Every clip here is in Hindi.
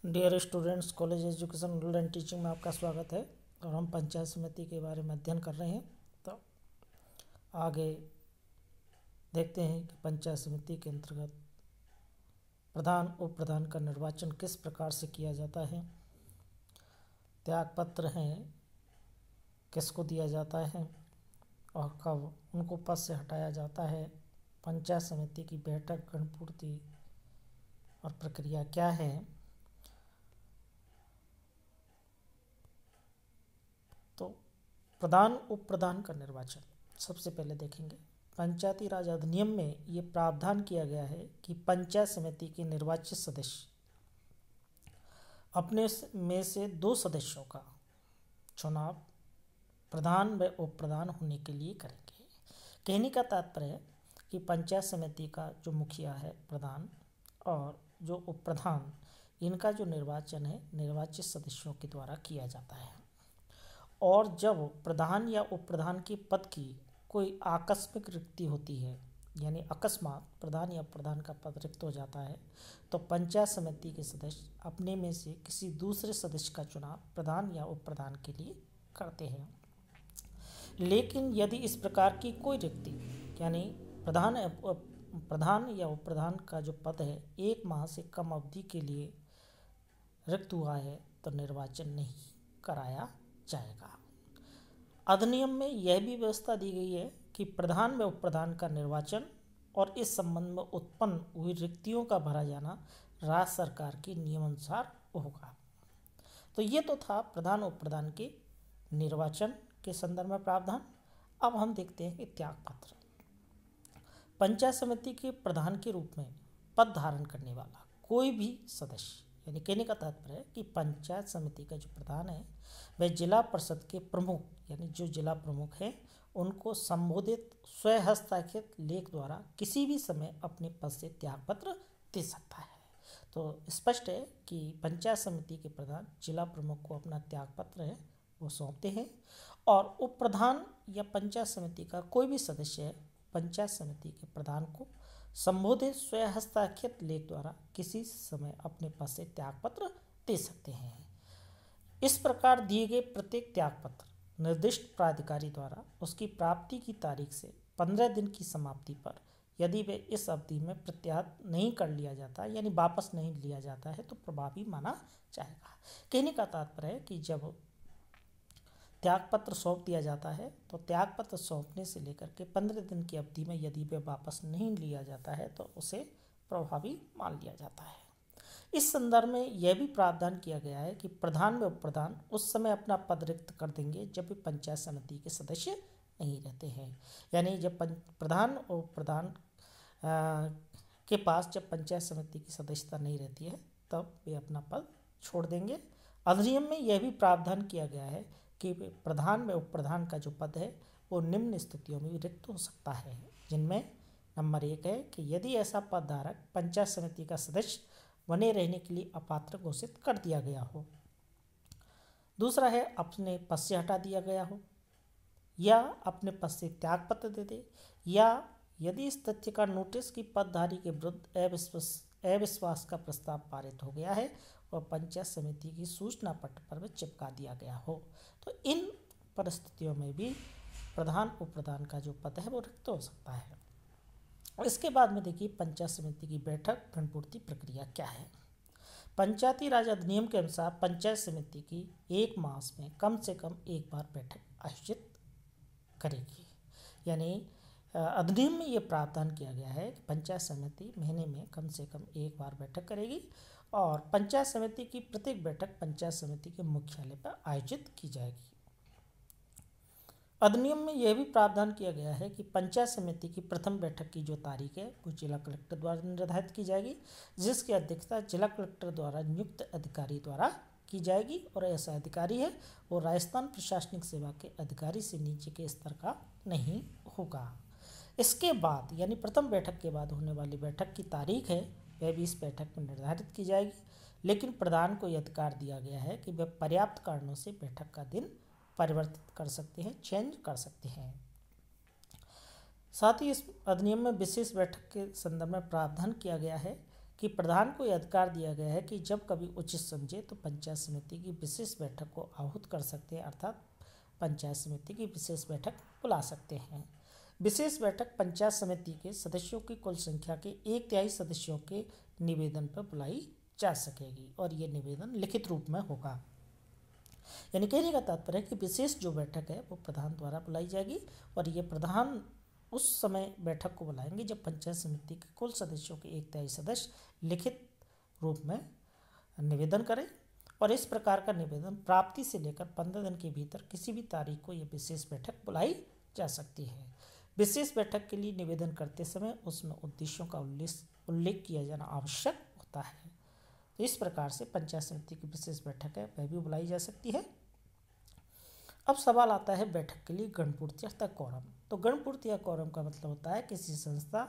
Dear students, college education rule and teaching में आपका स्वागत है। और हम पंचायत समिति के बारे में अध्ययन कर रहे हैं। तो आगे देखते हैं कि पंचायत समिति के अंतर्गत प्रधान उप प्रधान का निर्वाचन किस प्रकार से किया जाता है, त्यागपत्र हैं किसको दिया जाता है और कब उनको पद से हटाया जाता है, पंचायत समिति की बैठक गणपूर्ति और प्रक्रिया क्या है। तो प्रधान उप प्रधान का निर्वाचन सबसे पहले देखेंगे। पंचायती राज अधिनियम में ये प्रावधान किया गया है कि पंचायत समिति के निर्वाचित सदस्य अपने में से 2 सदस्यों का चुनाव प्रधान व उप प्रधान होने के लिए करेंगे। कहने का तात्पर्य है कि पंचायत समिति का जो मुखिया है प्रधान और जो उप प्रधान, इनका जो निर्वाचन है निर्वाचित सदस्यों के द्वारा किया जाता है। और जब प्रधान या उप प्रधान के पद की कोई आकस्मिक रिक्ति होती है, यानी अकस्मात प्रधान या प्रधान का पद रिक्त हो जाता है, तो पंचायत समिति के सदस्य अपने में से किसी दूसरे सदस्य का चुनाव प्रधान या उप प्रधान के लिए करते हैं। लेकिन यदि इस प्रकार की कोई रिक्ति, यानी प्रधान या उप प्रधान का जो पद है 1 माह से कम अवधि के लिए रिक्त हुआ है, तो निर्वाचन नहीं कराया जाएगा। अधिनियम में यह भी व्यवस्था दी गई है कि प्रधान व उप प्रधान का निर्वाचन और इस संबंध में उत्पन्न हुई रिक्तियों का भरा जाना राज्य सरकार के नियमानुसार होगा। तो ये तो था प्रधान उप प्रधान के निर्वाचन के संदर्भ में प्रावधान। अब हम देखते हैं कि त्यागपत्र। पंचायत समिति के प्रधान के रूप में पद धारण करने वाला कोई भी सदस्य, यानी कहने का तात्पर्य है कि पंचायत समिति का जो प्रधान है वह जिला परिषद के प्रमुख, यानी जो जिला प्रमुख हैं, उनको संबोधित स्वहस्ताक्षरित लेख द्वारा किसी भी समय अपने पद से त्यागपत्र दे सकता है। तो स्पष्ट है कि पंचायत समिति के प्रधान जिला प्रमुख को अपना त्यागपत्र है वो सौंपते हैं, और उप प्रधान या पंचायत समिति का कोई भी सदस्य है पंचायत समिति के प्रधान को संबोधित स्वहस्ताक्षरित लेख द्वारा किसी समय अपने पद से त्यागपत्र दे सकते हैं। इस प्रकार दिए गए प्रत्येक त्यागपत्र निर्दिष्ट प्राधिकारी द्वारा उसकी प्राप्ति की तारीख से 15 दिन की समाप्ति पर यदि वे इस अवधि में प्रत्याहार नहीं कर लिया जाता, यानी वापस नहीं लिया जाता है, तो प्रभावी माना जाएगा। कहने का तात्पर्य है कि जब त्यागपत्र सौंप दिया जाता है तो त्यागपत्र सौंपने से लेकर के 15 दिन की अवधि में यदि वे वापस नहीं लिया जाता है तो उसे प्रभावी मान लिया जाता है। इस संदर्भ में यह भी प्रावधान किया गया है कि प्रधान व उप प्रधान उस समय अपना पद रिक्त कर देंगे जब भी पंचायत समिति के सदस्य नहीं रहते हैं, यानी जब प्रधान और उप प्रधान के पास जब पंचायत समिति की सदस्यता नहीं रहती है तब वे अपना पद छोड़ देंगे। अधिनियम में यह भी प्रावधान किया गया है कि प्रधान व उप प्रधान का जो पद है वो निम्न स्थितियों में भी रिक्त हो सकता है, जिनमें नंबर 1 है कि यदि ऐसा पद धारक पंचायत समिति का सदस्य बने रहने के लिए अपात्र घोषित कर दिया गया हो। दूसरा है अपने पद से हटा दिया गया हो, या अपने पद से त्यागपत्र दे दे, या यदि इस तथ्य का नोटिस की पदधारी के विरुद्ध अविश्वास का प्रस्ताव पारित हो गया है और पंचायत समिति की सूचना पत्र पर भी चिपका दिया गया हो। तो इन परिस्थितियों में भी प्रधान उप प्रधान का जो पद है वो रिक्त हो सकता है। इसके बाद में देखिए पंचायत समिति की बैठक गणपूर्ति प्रक्रिया क्या है। पंचायती राज अधिनियम के अनुसार पंचायत समिति की 1 मास में कम से कम 1 बार बैठक आयोजित करेगी, यानी अधिनियम में ये प्रावधान किया गया है कि पंचायत समिति महीने में कम से कम 1 बार बैठक करेगी, और पंचायत समिति की प्रत्येक बैठक पंचायत समिति के मुख्यालय पर आयोजित की जाएगी। अधिनियम में यह भी प्रावधान किया गया है कि पंचायत समिति की प्रथम बैठक की जो तारीख है वो जिला कलेक्टर द्वारा निर्धारित की जाएगी, जिसकी अध्यक्षता जिला कलेक्टर द्वारा नियुक्त अधिकारी द्वारा की जाएगी, और ऐसा अधिकारी है वो राजस्थान प्रशासनिक सेवा के अधिकारी से नीचे के स्तर का नहीं होगा। इसके बाद यानी प्रथम बैठक के बाद होने वाली बैठक की तारीख है वह भी इस बैठक में निर्धारित की जाएगी, लेकिन प्रधान को यह अधिकार दिया गया है कि वह पर्याप्त कारणों से बैठक का दिन परिवर्तित कर सकते हैं, चेंज कर सकते हैं। साथ ही इस अधिनियम में विशेष बैठक के संदर्भ में प्रावधान किया गया है कि प्रधान को यह अधिकार दिया गया है कि जब कभी उचित समझे तो पंचायत समिति की विशेष बैठक को आहूत कर सकते हैं, अर्थात पंचायत समिति की विशेष बैठक बुला सकते हैं। विशेष बैठक पंचायत समिति के सदस्यों की कुल संख्या के 1/3 सदस्यों के निवेदन पर बुलाई जा सकेगी और ये निवेदन लिखित रूप में होगा। यानी कहने का तात्पर्य है कि विशेष जो बैठक है वो प्रधान द्वारा बुलाई जाएगी और ये प्रधान उस समय बैठक को बुलाएंगे जब पंचायत समिति के कुल सदस्यों के 1/3 सदस्य लिखित रूप में निवेदन करें और इस प्रकार का निवेदन प्राप्ति से लेकर 15 दिन के भीतर किसी भी तारीख को यह विशेष बैठक बुलाई जा सकती है। विशेष बैठक के लिए निवेदन करते समय उसमें उद्देश्यों का उल्लेख किया जाना आवश्यक होता है। तो इस प्रकार से पंचायत समिति की विशेष बैठक है वह भी बुलाई जा सकती है। अब सवाल आता है बैठक के लिए गणपूर्ति अर्थात कोरम। तो गणपूर्ति या कोरम का मतलब होता है किसी संस्था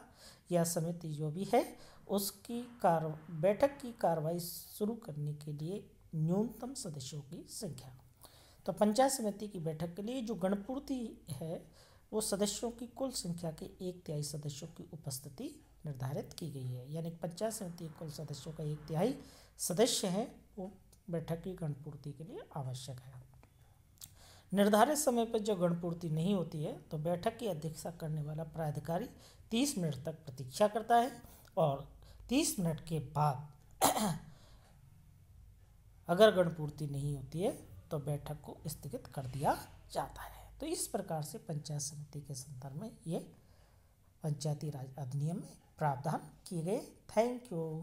या समिति जो भी है उसकी बैठक की कार्रवाई शुरू करने के लिए न्यूनतम सदस्यों की संख्या। तो पंचायत समिति की बैठक के लिए जो गणपूर्ति है वो सदस्यों की कुल संख्या के 1/3 सदस्यों की उपस्थिति निर्धारित की गई है। यानी पंचायत समिति के कुल सदस्यों का 1/3 सदस्य हैं वो बैठक की गणपूर्ति के लिए आवश्यक है। निर्धारित समय पर जब गणपूर्ति नहीं होती है तो बैठक की अध्यक्षता करने वाला प्राधिकारी 30 मिनट तक प्रतीक्षा करता है और 30 मिनट के बाद अगर गणपूर्ति नहीं होती है तो बैठक को स्थगित कर दिया जाता है। तो इस प्रकार से पंचायत समिति के संदर्भ में ये पंचायती राज अधिनियम में प्रावधान किए गए। Thank you.